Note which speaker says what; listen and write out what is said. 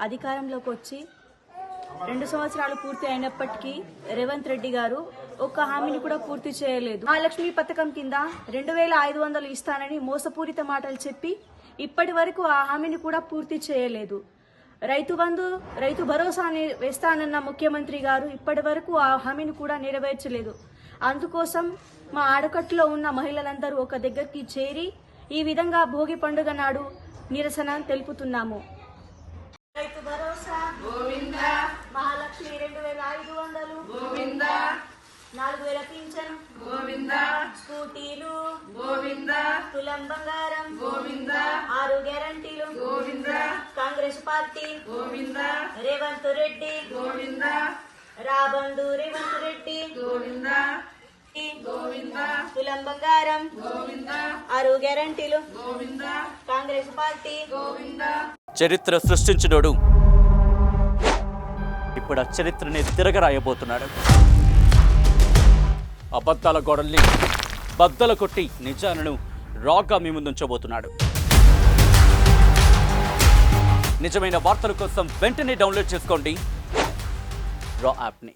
Speaker 1: అధికారంలోకి వచ్చి 2 సంవత్సరాలు పూర్తి అయినప్పటికీ రేవంత్ రెడ్డి గారు ఒక్క హామీని కూడా పూర్తి చేయలేదు. మహాలక్ష్మి పథకం కింద 2500 ఇస్తానని మోసపూరిత మాటలు చెప్పి ఇప్పటి వరకు ఆ హామీని కూడా పూర్తి చేయలేదు. రైతు బంధు, రైతు భరోసా వేస్తానన్న ముఖ్యమంత్రి గారు ఇప్పటి వరకు ఆ హామీని కూడా నెరవేర్చలేదు. అందుకోసం మా ఆడకట్టులో ఉన్న మహిళలందరూ ఒక దగ్గరికి చేరి ఈ విధంగా భోగి పండుగ నాడు నిరసన తెలుపుతున్నాము. రైతు భరోసా గోవిందా, మహాలక్ష్మి 2500 గోవిందా, 4000 పింఛన్ గోవిందా, స్కూటీలు గోవిందా, తులం బంగారం గోవిందా, 6 గ్యారంటీలు గోవిందా, కాంగ్రెస్ పార్టీ గోవిందా, రేవంత్ రెడ్డి గోవిందా, రాబందు రేవంత్ రెడ్డి గోవిందా, గోవిందా, తులం బంగారం గోవిందా, 6 గ్యారంటీలు గోవిందా, కాంగ్రెస్ పార్టీ గోవిందా.
Speaker 2: చరిత్ర సృష్టించినోడు ఇప్పుడు ఆ చరిత్రని తిరగరాయబోతున్నాడు. అబద్ధాల గోడల్ని బద్దల కొట్టి నిజాలను రాగా మీ ముందుంచబోతున్నాడు. నిజమైన వార్తల కోసం వెంటనే డౌన్లోడ్ చేసుకోండి రా యాప్ని.